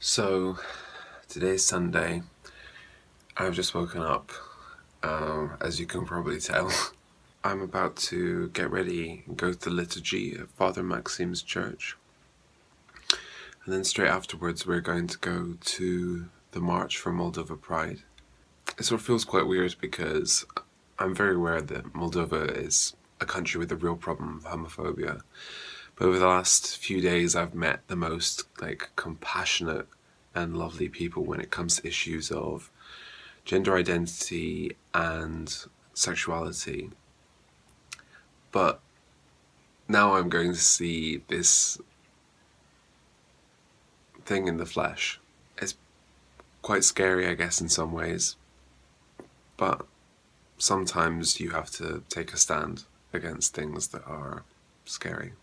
So, today's Sunday. I've just woken up, as you can probably tell. I'm about to get ready and go to the liturgy at Father Maxim's church. And then straight afterwards we're going to go to the march for Moldova Pride. It sort of feels quite weird because I'm very aware that Moldova is a country with a real problem of homophobia. But over the last few days I've met the most compassionate and lovely people when it comes to issues of gender identity and sexuality. But now I'm going to see this thing in the flesh. It's quite scary, I guess, in some ways, but sometimes you have to take a stand against things that are scary.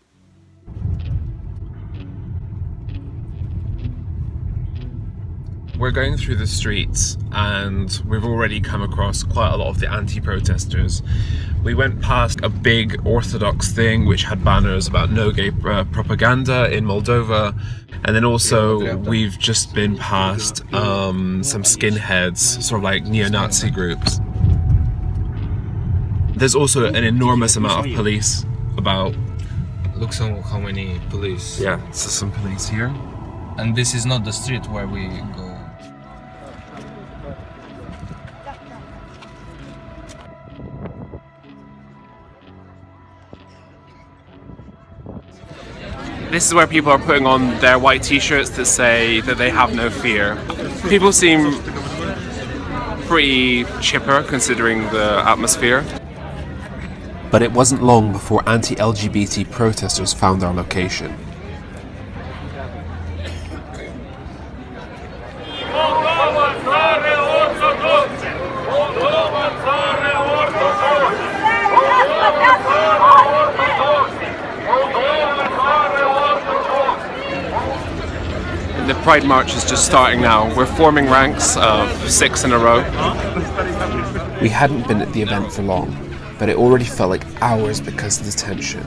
We're going through the streets and we've already come across quite a lot of the anti-protesters. We went past a big Orthodox thing which had banners about no gay propaganda in Moldova, and then also we've just been past some skinheads, sort of like neo-Nazi groups. There's also an enormous amount of police about. Look how many police. Yeah, so some police here. And this is not the street where we go. This is where people are putting on their white t-shirts that say that they have no fear. People seem pretty chipper considering the atmosphere. But it wasn't long before anti-LGBT protesters found our location. The Pride March is just starting now. We're forming ranks of 6 in a row. We hadn't been at the event for long, but it already felt like hours because of the tension.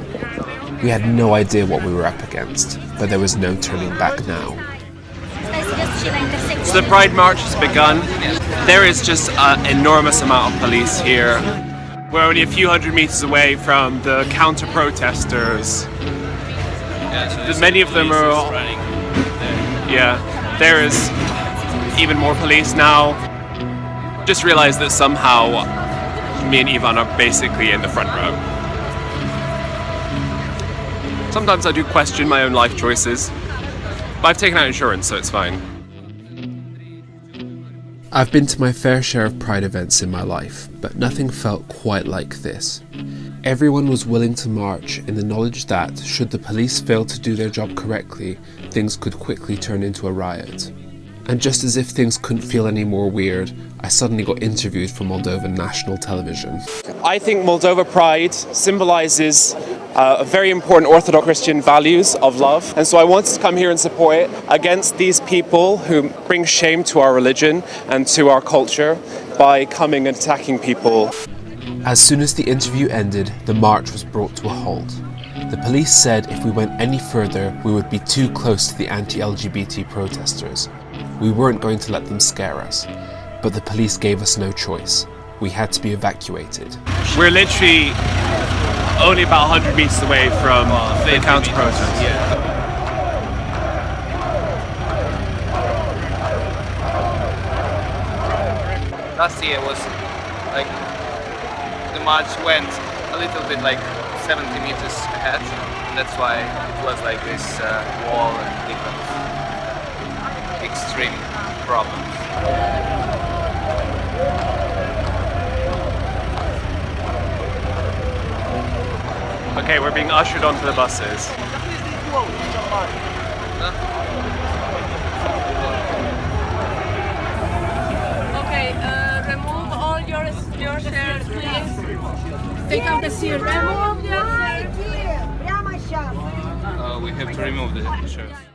We had no idea what we were up against, but there was no turning back now. So the Pride March has begun. There is just an enormous amount of police here. We're only a few hundred meters away from the counter-protesters. Many of them are... Yeah, there is even more police now. Just realized that somehow me and Ivan are basically in the front row. Sometimes I do question my own life choices, but I've taken out insurance, so it's fine. I've been to my fair share of Pride events in my life, but nothing felt quite like this. Everyone was willing to march in the knowledge that, should the police fail to do their job correctly, things could quickly turn into a riot. And just as if things couldn't feel any more weird, I suddenly got interviewed for Moldovan national television. I think Moldova Pride symbolises very important Orthodox Christian values of love, and so I wanted to come here and support it against these people who bring shame to our religion and to our culture by coming and attacking people. As soon as the interview ended, the march was brought to a halt. The police said if we went any further, we would be too close to the anti-LGBT protesters. We weren't going to let them scare us, but the police gave us no choice. We had to be evacuated. We're literally only about 100 meters away from the counter-protest. Yeah. Last year was the march went a little bit 70 meters ahead. That's why it was this wall and different extreme problems. Okay, we're being ushered onto the buses. Okay, remove all your shirts, please. Take out the seat. Remove your We have to remove the shirts.